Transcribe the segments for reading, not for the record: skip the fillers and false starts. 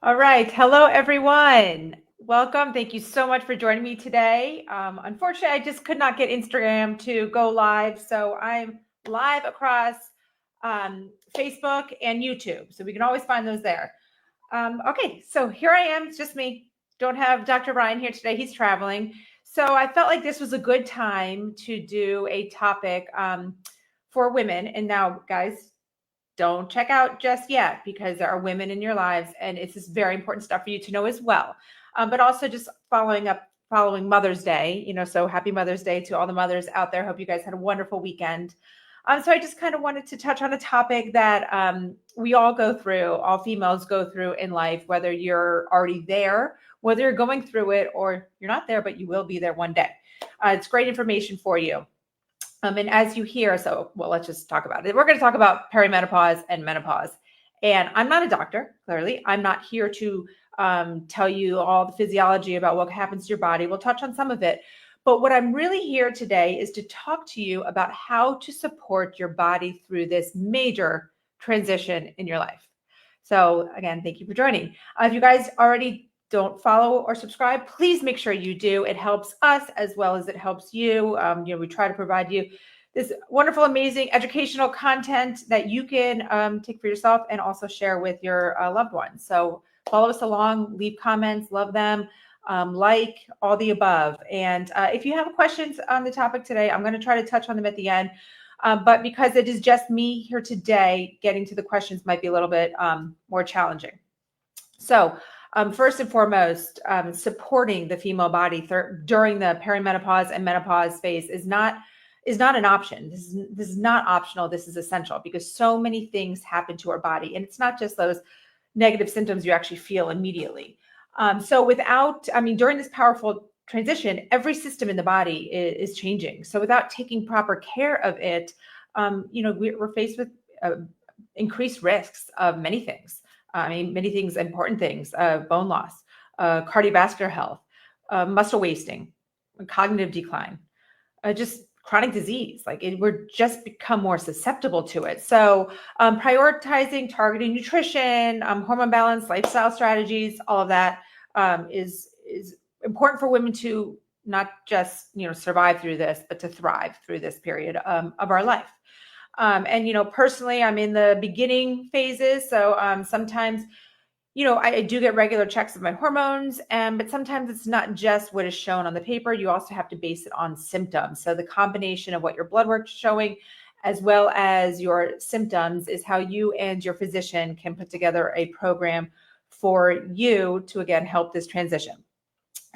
All right. Hello, everyone. Welcome. Thank you so much for joining me today. Unfortunately, I just could not get Instagram to go live. So I'm live across Facebook and YouTube. So we can always find those there. Okay. So here I am. It's just me. Don't have Dr. Ryan here today. He's traveling. So I felt like this was a good time to do a topic for women. And now, guys, don't check out just yet because there are women in your lives and it's just very important stuff for you to know as well. But also just following Mother's Day, so happy Mother's Day to all the mothers out there. Hope you guys had a wonderful weekend. So I just kind of wanted to touch on a topic that we all go through, all females go through in life, whether you're already there, whether you're going through it, or you're not there, but you will be there one day. It's great information for you. And as you hear, let's just talk about it. We're going to talk about perimenopause and menopause. And I'm not a doctor, clearly. I'm not here to tell you all the physiology about what happens to your body. We'll touch on some of it. But what I'm really here today is to talk to you about how to support your body through this major transition in your life. So again, thank you for joining. If you guys already don't follow or subscribe, please make sure you do. It helps us as well as it helps you. We try to provide you this wonderful, amazing educational content that you can take for yourself and also share with your loved ones. So follow us along, leave comments, love them, like all the above. And if you have questions on the topic today, I'm going to try to touch on them at the end. But because it is just me here today, getting to the questions might be a little bit more challenging. So first and foremost, supporting the female body during the perimenopause and menopause phase is not an option. This is not optional. This is essential because so many things happen to our body, and it's not just those negative symptoms you actually feel immediately. During this powerful transition, every system in the body is changing. So without taking proper care of it, we're faced with increased risks of many things. Many things, important things, bone loss, cardiovascular health, muscle wasting, cognitive decline, just chronic disease. We're just become more susceptible to it. So prioritizing targeting nutrition, hormone balance, lifestyle strategies, all of that is important for women to not just survive through this, but to thrive through this period of our life. Personally, I'm in the beginning phases. So sometimes, I do get regular checks of my hormones, but sometimes it's not just what is shown on the paper. You also have to base it on symptoms. So the combination of what your blood work is showing, as well as your symptoms, is how you and your physician can put together a program for you to, again, help this transition.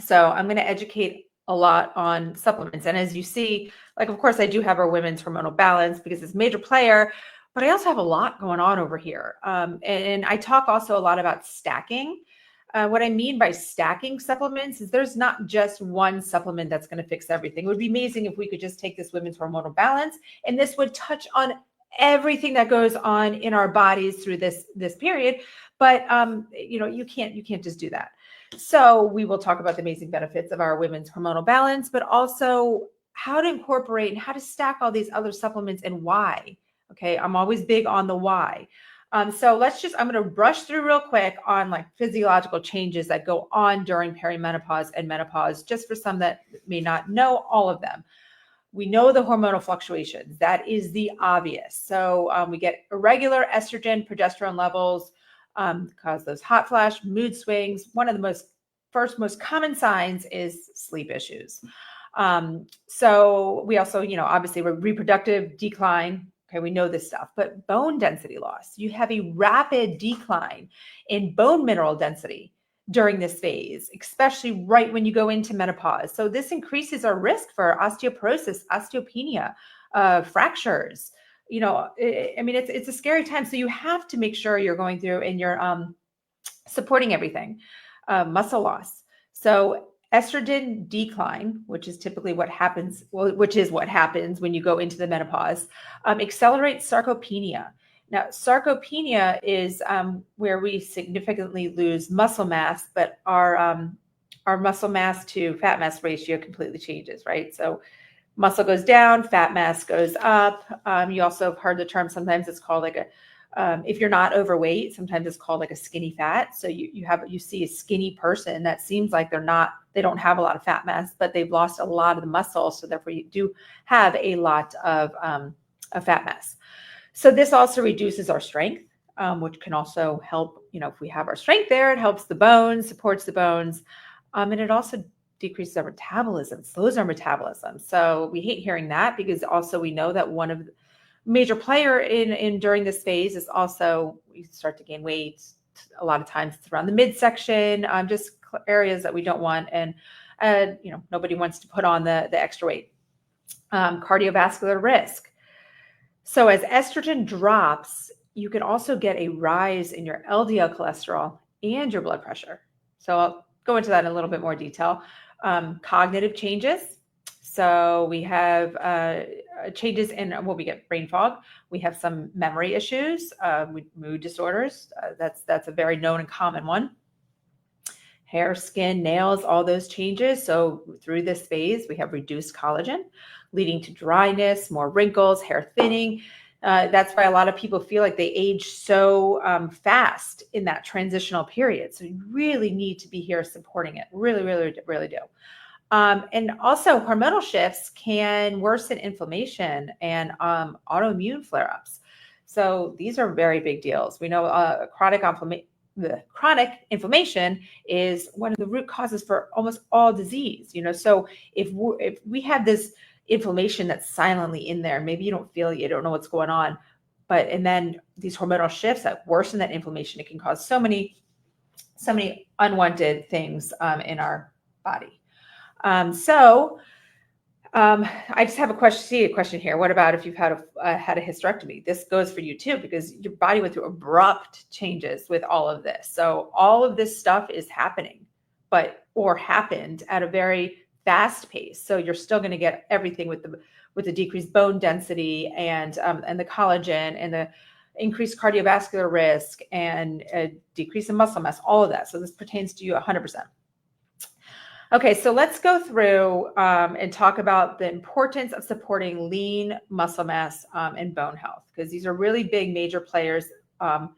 So I'm going to educate a lot on supplements. And as you see, of course, I do have our women's hormonal balance because it's a major player, but I also have a lot going on over here. And I talk also a lot about stacking. What I mean by stacking supplements is there's not just one supplement that's going to fix everything. It would be amazing if we could just take this women's hormonal balance, and this would touch on everything that goes on in our bodies through this period. But you can't just do that. So we will talk about the amazing benefits of our women's hormonal balance, but also how to incorporate and how to stack all these other supplements and why. Okay, I'm always big on the why. I'm going to brush through real quick on physiological changes that go on during perimenopause and menopause, just for some that may not know all of them. We know the hormonal fluctuations. That is the obvious. So we get irregular estrogen, progesterone levels, cause those hot flash, mood swings. One of the most common signs is sleep issues. So we also, obviously reproductive decline. Okay, we know this stuff, but bone density loss. You have a rapid decline in bone mineral density during this phase, especially right when you go into menopause. So this increases our risk for osteoporosis, osteopenia, fractures. It's a scary time. So you have to make sure you're going through and you're supporting everything. Muscle loss. So estrogen decline, which is typically what happens when you go into the menopause, accelerates sarcopenia. Now, sarcopenia is where we significantly lose muscle mass, but our muscle mass to fat mass ratio completely changes, right? So muscle goes down, fat mass goes up. You also have heard the term, sometimes it's called If you're not overweight, sometimes it's called like a skinny fat. So you see a skinny person that seems like they don't have a lot of fat mass, but they've lost a lot of the muscle. So therefore you do have a lot of fat mass. So this also reduces our strength, which can also help, if we have our strength there, it helps the bones, supports the bones. And it also decreases our metabolism, slows our metabolism. So we hate hearing that, because also we know that one of the major player in during this phase is also we start to gain weight. A lot of times it's around the midsection, just areas that we don't want. And, nobody wants to put on the extra weight. Cardiovascular risk. So as estrogen drops, you can also get a rise in your LDL cholesterol and your blood pressure. So I'll go into that in a little bit more detail. Cognitive changes. So we have changes in we get brain fog. We have some memory issues, mood disorders. That's a very known and common one. Hair, skin, nails, all those changes. So through this phase, we have reduced collagen, leading to dryness, more wrinkles, hair thinning. That's why a lot of people feel like they age so fast in that transitional period. So you really need to be here supporting it. Really, really, really do. And also hormonal shifts can worsen inflammation and autoimmune flare-ups. So these are very big deals. We know chronic inflammation is one of the root causes for almost all disease. So if we have this inflammation that's silently in there, maybe you don't feel it, you don't know what's going on, and then these hormonal shifts that worsen that inflammation, it can cause so many unwanted things in our body. I just have a question here. What about if you've had a hysterectomy? This goes for you too, because your body went through abrupt changes with all of this. So all of this stuff is happening, or happened at a very fast pace. So you're still going to get everything with the decreased bone density and the collagen and the increased cardiovascular risk and a decrease in muscle mass, all of that. So this pertains to you 100%. Okay, so let's go through and talk about the importance of supporting lean muscle mass and bone health, because these are really big major players or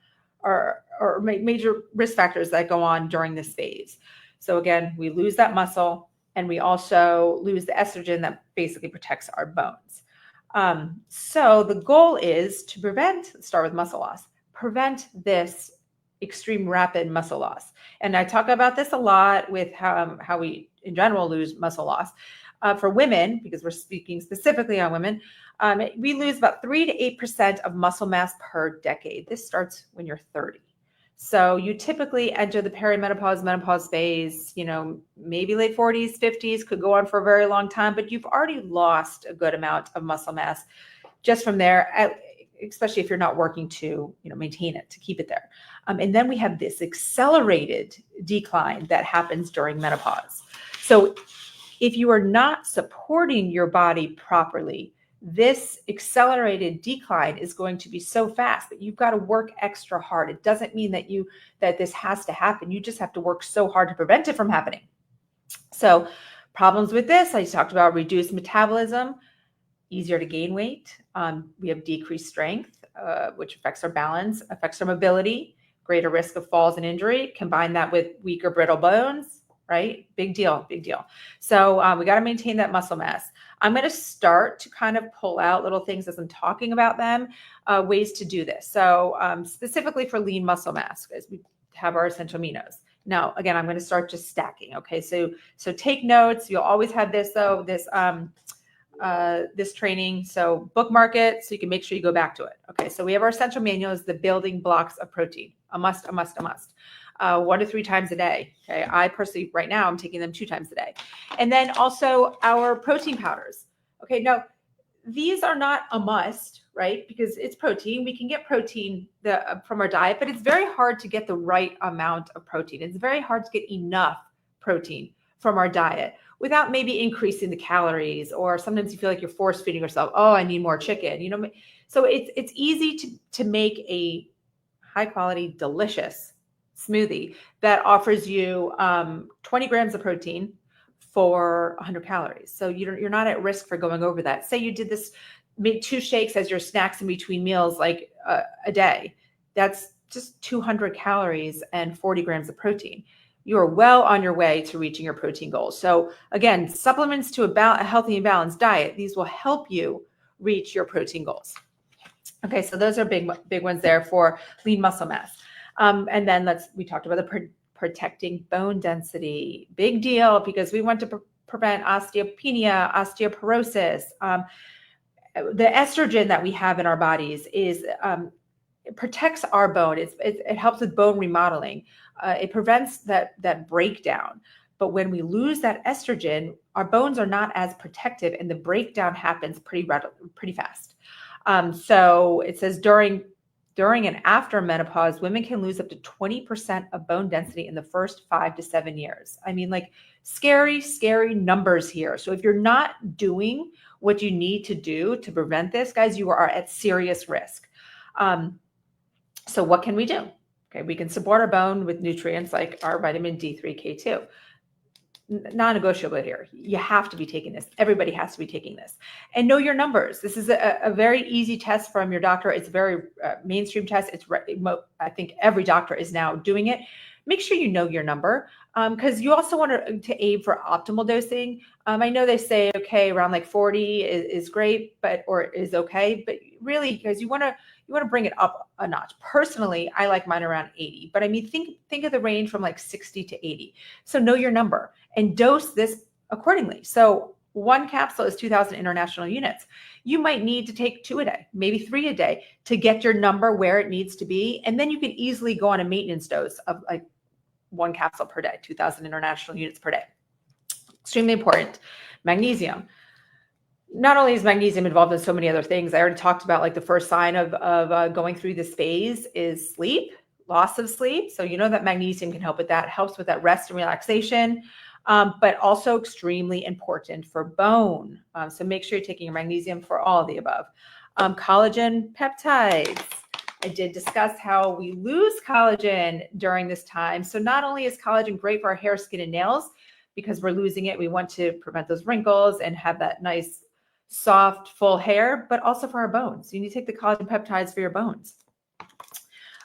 major risk factors that go on during this phase. So again, we lose that muscle and we also lose the estrogen that basically protects our bones. So the goal is to start with muscle loss, prevent this extreme rapid muscle loss. And I talk about this a lot with how we in general lose muscle loss. For women, because we're speaking specifically on women, we lose about 3 to 8% of muscle mass per decade. This starts when you're 30. So you typically enter the perimenopause, menopause phase, maybe late 40s, 50s, could go on for a very long time, but you've already lost a good amount of muscle mass just from there, especially if you're not working to maintain it, to keep it there. And then we have this accelerated decline that happens during menopause. So if you are not supporting your body properly, this accelerated decline is going to be so fast that you've got to work extra hard. It doesn't mean that this has to happen. You just have to work so hard to prevent it from happening. So problems with this, I talked about reduced metabolism, easier to gain weight. We have decreased strength, which affects our balance, affects our mobility, greater risk of falls and injury. Combine that with weaker, brittle bones, right? Big deal, big deal. So we got to maintain that muscle mass. I'm going to start to kind of pull out little things as I'm talking about them, ways to do this. So specifically for lean muscle mass, as we have our essential aminos. Now, again, I'm going to start just stacking. Okay, so take notes. You'll always have this though, this training. So bookmark it so you can make sure you go back to it. Okay, so we have our essential aminos, the building blocks of protein. A must. 1 to 3 times a day. Okay, I personally right now I'm taking them 2 times a day. And then also our protein powders. Okay, now these are not a must, right? Because it's protein. We can get protein from our diet, but it's very hard to get the right amount of protein. It's very hard to get enough protein from our diet without maybe increasing the calories, or sometimes you feel like you're force feeding yourself. Oh, I need more chicken. So it's easy to make a high quality, delicious smoothie that offers you 20 grams of protein for 100 calories. So you're not at risk for going over that. Say you did this, made 2 shakes as your snacks in between meals, like a day. That's just 200 calories and 40 grams of protein. You are well on your way to reaching your protein goals. So again, supplements to a healthy and balanced diet, these will help you reach your protein goals. Okay, so those are big ones there for lean muscle mass. And then we talked about the protecting bone density. Big deal, because we want to prevent osteopenia, osteoporosis. The estrogen that we have in our bodies is it protects our bone. It helps with bone remodeling. It prevents that breakdown. But when we lose that estrogen, our bones are not as protective, and the breakdown happens pretty fast. So it says during and after menopause, women can lose up to 20% of bone density in the first 5 to 7 years. I mean, like, scary numbers here. So if you're not doing what you need to do to prevent this, guys, you are at serious risk. So what can we do? Okay, we can support our bone with nutrients like our vitamin D3, K2. Non-negotiable here. You have to be taking this. Everybody has to be taking this. And know your numbers. This is a very easy test from your doctor. It's a very mainstream test. I think every doctor is now doing it. Make sure you know your number, because you also want to aim for optimal dosing. I know they say, okay, around like 40 is great, or is okay, but really, guys, you want to bring it up a notch. Personally, I like mine around 80, but I mean, think of the range from like 60 to 80. So know your number and dose this accordingly. So one capsule is 2,000 international units. You might need to take 2 a day, maybe 3 a day to get your number where it needs to be. And then you can easily go on a maintenance dose of like 1 capsule per day, 2,000 international units per day. Extremely important. Magnesium. Not only is magnesium involved in so many other things, I already talked about, like, the first sign of going through this phase is sleep, loss of sleep. So you know that magnesium can help with that, helps with that rest and relaxation, but also extremely important for bone. So make sure you're taking your magnesium for all of the above. Collagen peptides. I did discuss how we lose collagen during this time. So not only is collagen great for our hair, skin, and nails, because we're losing it, we want to prevent those wrinkles and have that nice, soft, full hair, but also for our bones. You need to take the collagen peptides for your bones.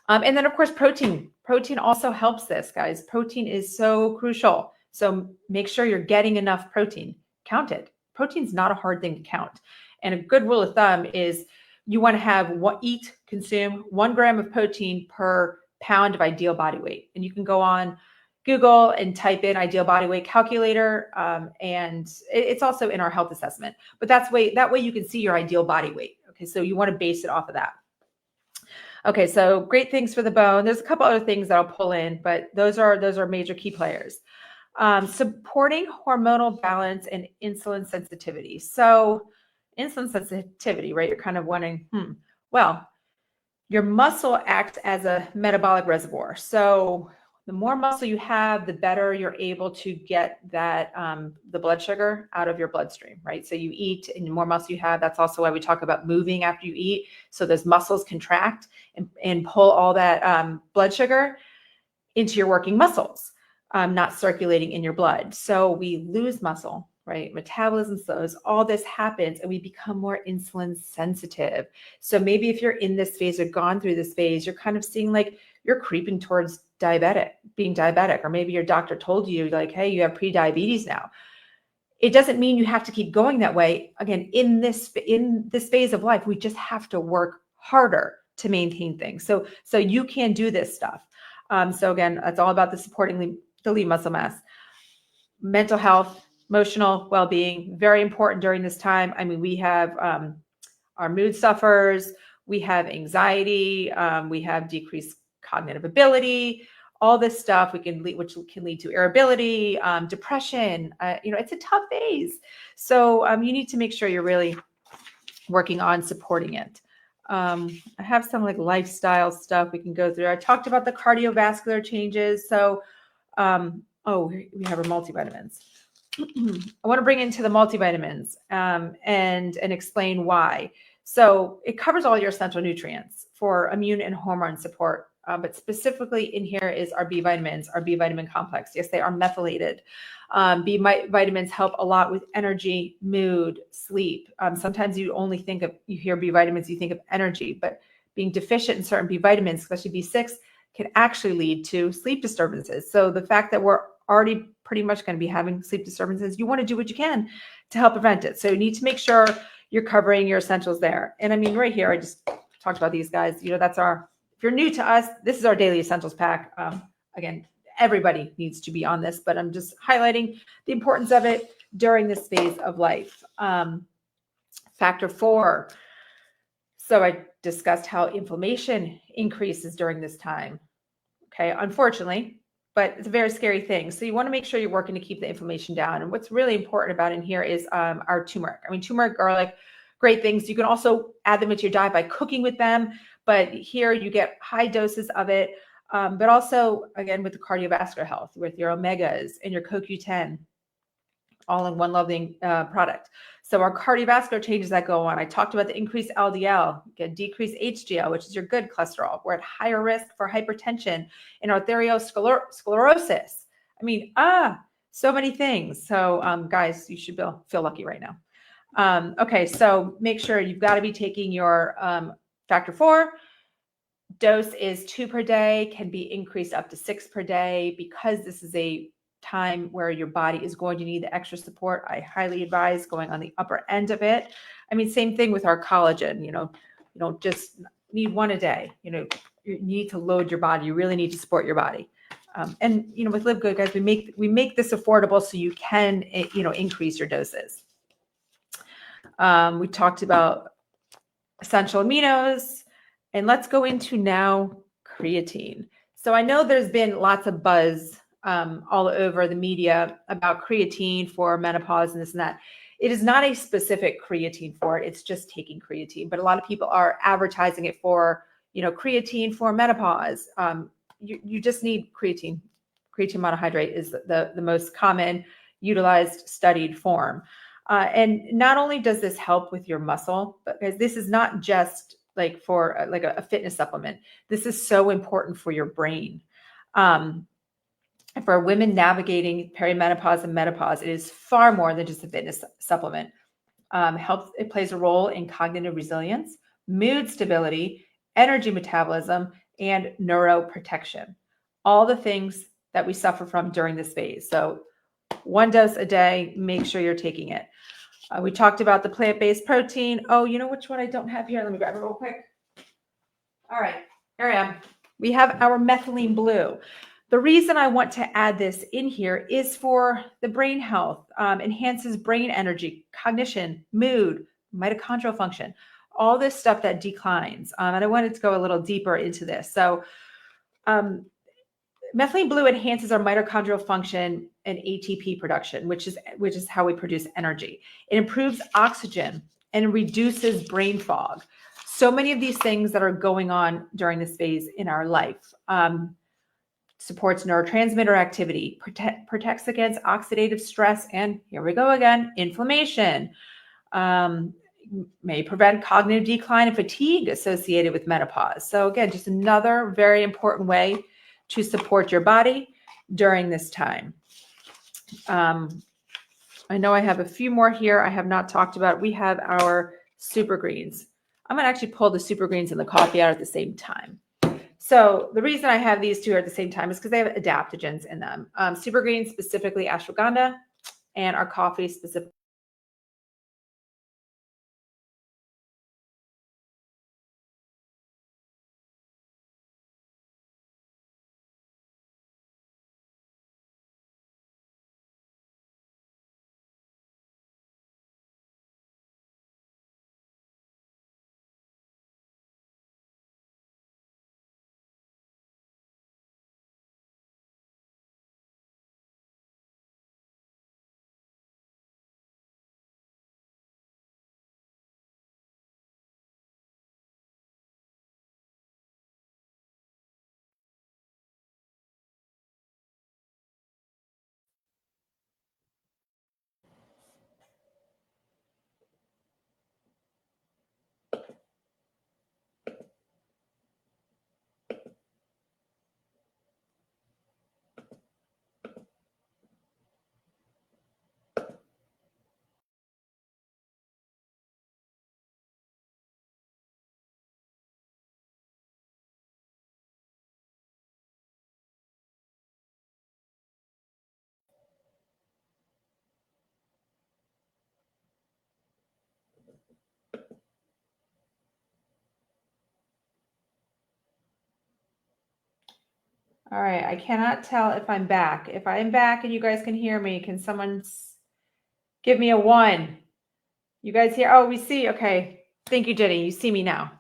And then, of course, protein. Protein also helps this, guys. Protein is so crucial. So make sure you're getting enough protein. Count it. Protein's not a hard thing to count. And a good rule of thumb is you want to consume 1 gram of protein per pound of ideal body weight. And you can go on Google and type in ideal body weight calculator. And it's also in our health assessment, but that way you can see your ideal body weight. Okay. So you want to base it off of that. Okay. So great things for the bone. There's a couple other things that I'll pull in, but those are major key players. Supporting hormonal balance and insulin sensitivity. So insulin sensitivity, right? You're kind of wondering, well, your muscle acts as a metabolic reservoir. So the more muscle you have, the better you're able to get that the blood sugar out of your bloodstream, right? So you eat, and the more muscle you have, that's also why we talk about moving after you eat. So those muscles contract and pull all that blood sugar into your working muscles, not circulating in your blood. So we lose muscle, right? Metabolism slows, all this happens, and we become more insulin sensitive. So maybe if you're in this phase or gone through this phase, you're kind of seeing like you're creeping towards being diabetic, or maybe your doctor told you like, hey, you have pre-diabetes now. It doesn't mean you have to keep going that way. Again, in this phase of life, we just have to work harder to maintain things. So you can do this stuff. So again, it's all about the supporting the lean muscle mass. Mental health, emotional well-being, very important during this time. I mean, we have our mood suffers, we have anxiety, we have decreased cognitive ability, all this stuff which can lead to irritability, depression. It's a tough phase. So you need to make sure you're really working on supporting it. I have some like lifestyle stuff we can go through. I talked about the cardiovascular changes. So, we have our multivitamins. I want to bring into the multivitamins and explain why. So it covers all your essential nutrients for immune and hormone support. But specifically in here is our B vitamins, our B vitamin complex. Yes, they are methylated. B vitamins help a lot with energy, mood, sleep. Sometimes you hear B vitamins, you think of energy, but being deficient in certain B vitamins, especially B6, can actually lead to sleep disturbances. So the fact that we're already pretty much going to be having sleep disturbances, you want to do what you can to help prevent it. So you need to make sure you're covering your essentials there. And I mean, right here, I just talked about these guys. That's if you're new to us, this is our daily essentials pack. Again, everybody needs to be on this, but I'm just highlighting the importance of it during this phase of life. Factor 4. So I discussed how inflammation increases during this time. Okay, unfortunately, but it's a very scary thing. So you want to make sure you're working to keep the inflammation down. And what's really important about in here is our turmeric. I mean, turmeric, garlic, great things. You can also add them into your diet by cooking with them. But here you get high doses of it. But also, again, with the cardiovascular health, with your omegas and your CoQ10, all in one loving product. So our cardiovascular changes that go on. I talked about the increased LDL, get decreased HDL, which is your good cholesterol. We're at higher risk for hypertension and arteriosclerosis. I mean, so many things. So guys, you should feel lucky right now. Okay, so make sure you've got to be taking your factor 4. Dose is 2 per day, can be increased up to 6 per day because this is a time where your body is going to need the extra support. I highly advise going on the upper end of it. I mean, same thing with our collagen. You don't just need one a day. You need to load your body. You really need to support your body. And with Live Good, guys, we make this affordable so you can increase your doses. We talked about essential aminos, and let's go into now creatine. So I know there's been lots of buzz all over the media about creatine for menopause and this and that. It is not a specific creatine for it. It's just taking creatine. But a lot of people are advertising it for, creatine for menopause. You just need creatine. Creatine monohydrate is the most common utilized studied form. And not only does this help with your muscle, but guys, this is not just like for a fitness supplement. This is so important for your brain. For women navigating perimenopause and menopause, it is far more than just a fitness supplement. It plays a role in cognitive resilience, mood stability, energy metabolism, and neuroprotection. All the things that we suffer from during this phase. So 1 dose a day, make sure you're taking it. We talked about the plant-based protein. Oh, you know which one I don't have here? Let me grab it real quick. All right, here I am. We have our methylene blue. The reason I want to add this in here is for the brain health, enhances brain energy, cognition, mood, mitochondrial function, all this stuff that declines. And I wanted to go a little deeper into this. So methylene blue enhances our mitochondrial function and ATP production, which is how we produce energy. It improves oxygen and reduces brain fog. So many of these things that are going on during this phase in our life. Supports neurotransmitter activity, protects against oxidative stress, and here we go again, inflammation. May prevent cognitive decline and fatigue associated with menopause. So again, just another very important way to support your body during this time. I know I have a few more here I have not talked about. We have our super greens. I'm going to actually pull the super greens and the coffee out at the same time. So the reason I have these two at the same time is because they have adaptogens in them. Super greens, specifically ashwagandha, and our coffee specifically All right, I cannot tell if I'm back. If I am back and you guys can hear me, can someone give me a 1? You guys hear? Oh, we see. Okay. Thank you, Jenny. You see me now.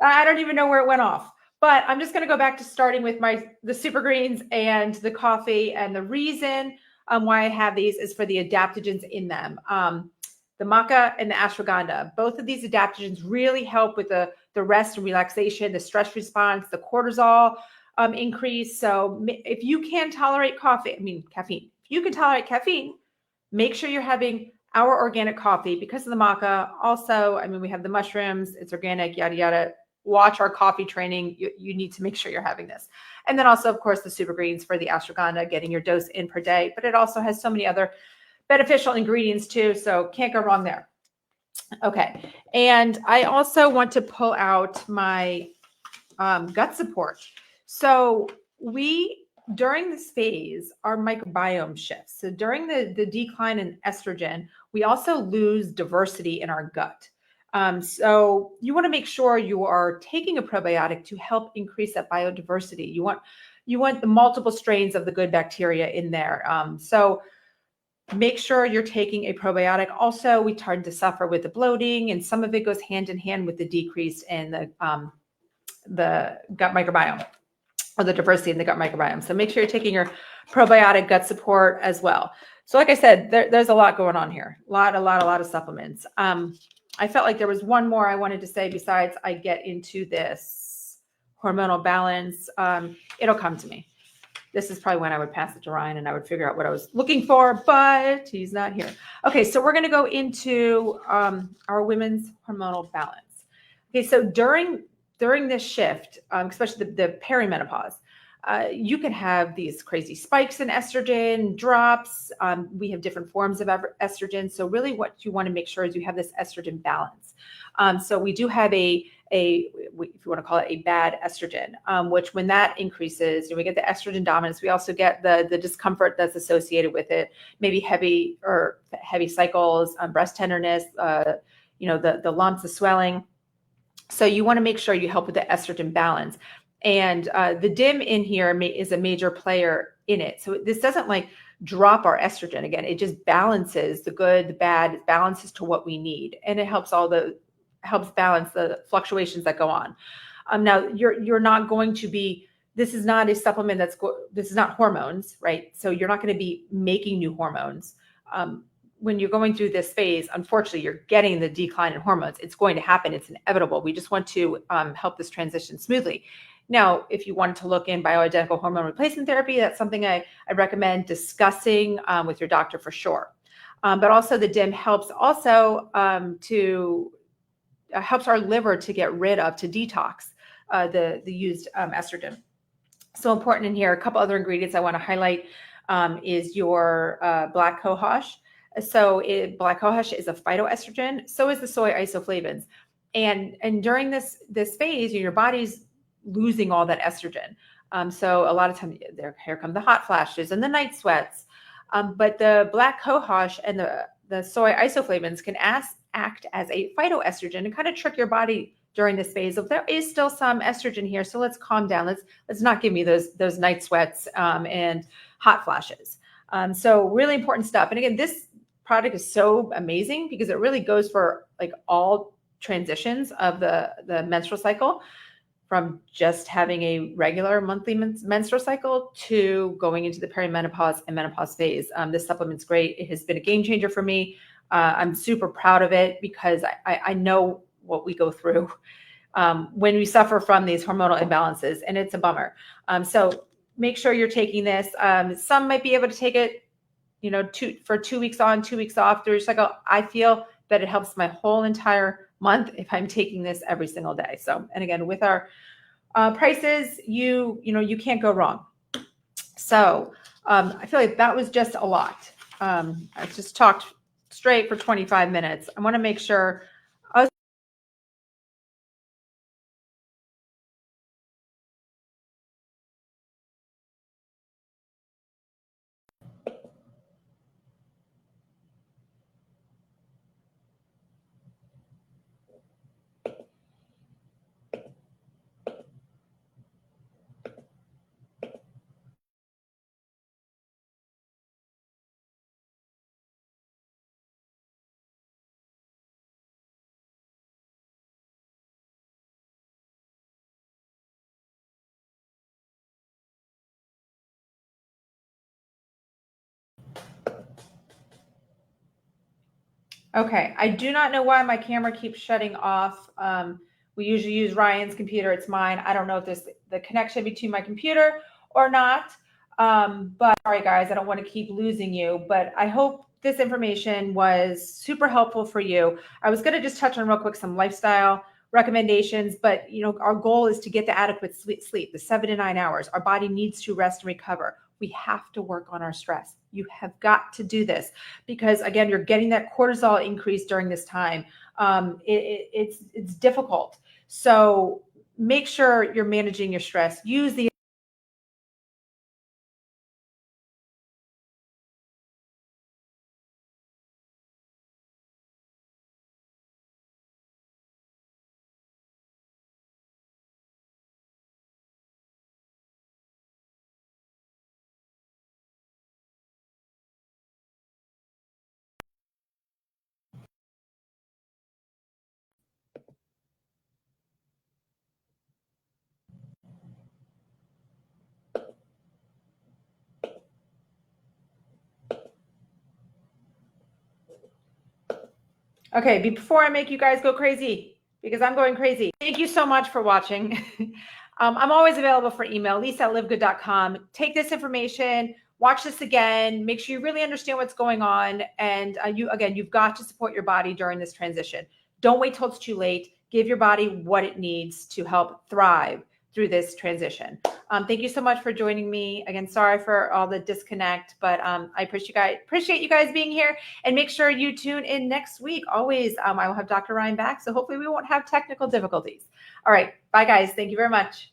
I don't even know where it went off. But I'm just going to go back to starting with the super greens and the coffee. And the reason why I have these is for the adaptogens in them. The maca and the ashwagandha. Both of these adaptogens really help with the rest and relaxation, the stress response, the cortisol increase. So if you can tolerate caffeine, if you can tolerate caffeine, make sure you're having our organic coffee because of the maca. Also, we have the mushrooms, it's organic, yada, yada. Watch our coffee training. You need to make sure you're having this. And then also, of course, the super greens for the ashwagandha, getting your dose in per day. But it also has so many other beneficial ingredients too. So can't go wrong there. Okay. And I also want to pull out my gut support. So during this phase, our microbiome shifts. So during the decline in estrogen, we also lose diversity in our gut. So you want to make sure you are taking a probiotic to help increase that biodiversity. You want the multiple strains of the good bacteria in there. So make sure you're taking a probiotic. Also, we tend to suffer with the bloating, and some of it goes hand in hand with the decrease in the gut microbiome, or the diversity in the gut microbiome. So make sure you're taking your probiotic gut support as well. So like I said, there's a lot going on here. A lot of supplements. I felt like there was one more I wanted to say besides I get into this hormonal balance. It'll come to me. This is probably when I would pass it to Ryan and I would figure out what I was looking for, but he's not here. Okay, so we're going to go into our women's hormonal balance. Okay, so during this shift, especially the perimenopause, you can have these crazy spikes in estrogen, drops. We have different forms of estrogen. So really what you want to make sure is you have this estrogen balance. So we do have if you want to call it a bad estrogen, which when that increases, we get the estrogen dominance. We also get the discomfort that's associated with it, maybe heavy cycles, breast tenderness, the lumps, the swelling. So you want to make sure you help with the estrogen balance. And the DIM in here is a major player in it. So this doesn't drop our estrogen. Again, it just balances the good, the bad, it balances to what we need. And it helps balance the fluctuations that go on. Now you're not going to be, this is not a supplement this is not hormones, right? So you're not going to be making new hormones. When you're going through this phase, unfortunately, you're getting the decline in hormones. It's going to happen. It's inevitable. We just want to help this transition smoothly. Now, if you wanted to look in bioidentical hormone replacement therapy, that's something I recommend discussing with your doctor for sure. But also the DIM helps also helps our liver to get rid of, to detox the used estrogen. So important in here. A couple other ingredients I want to highlight is your black cohosh. So black cohosh is a phytoestrogen. So is the soy isoflavones. And during this phase, your body's losing all that estrogen. So a lot of times, here come the hot flashes and the night sweats. But the black cohosh and the soy isoflavones can act as a phytoestrogen and kind of trick your body during this phase of there is still some estrogen here. So let's calm down. Let's not give me those night sweats and hot flashes. So really important stuff. And again, this product is so amazing because it really goes for all transitions of the menstrual cycle, from just having a regular monthly menstrual cycle to going into the perimenopause and menopause phase. This supplement's great. It has been a game changer for me. I'm super proud of it because I know what we go through when we suffer from these hormonal imbalances, and it's a bummer. So make sure you're taking this. Some might be able to take it, for 2 weeks on, 2 weeks off through your cycle. I feel that it helps my whole entire month if I'm taking this every single day. So, and again, with our prices, you can't go wrong. So I feel like that was just a lot. I just talked straight for 25 minutes. I want to make sure. Okay, I do not know why my camera keeps shutting off. We usually use Ryan's computer. It's mine. I don't know if there's the connection between my computer or not. But sorry, guys, I don't want to keep losing you. But I hope this information was super helpful for you. I was going to just touch on real quick some lifestyle recommendations, but our goal is to get the adequate sleep, the 7 to 9 hours. Our body needs to rest and recover. We have to work on our stress. You have got to do this because, again, you're getting that cortisol increase during this time. It's difficult. So make sure you're managing your stress. Use the Okay, before I make you guys go crazy, because I'm going crazy, thank you so much for watching. I'm always available for email, lisa@livegood.com. Take this information, watch this again, make sure you really understand what's going on. And you've got to support your body during this transition. Don't wait till it's too late. Give your body what it needs to help thrive through this transition. Thank you so much for joining me. Again, sorry for all the disconnect, but I appreciate you guys being here. And make sure you tune in next week. Always, I will have Dr. Ryan back, so hopefully we won't have technical difficulties. All right, bye guys. Thank you very much.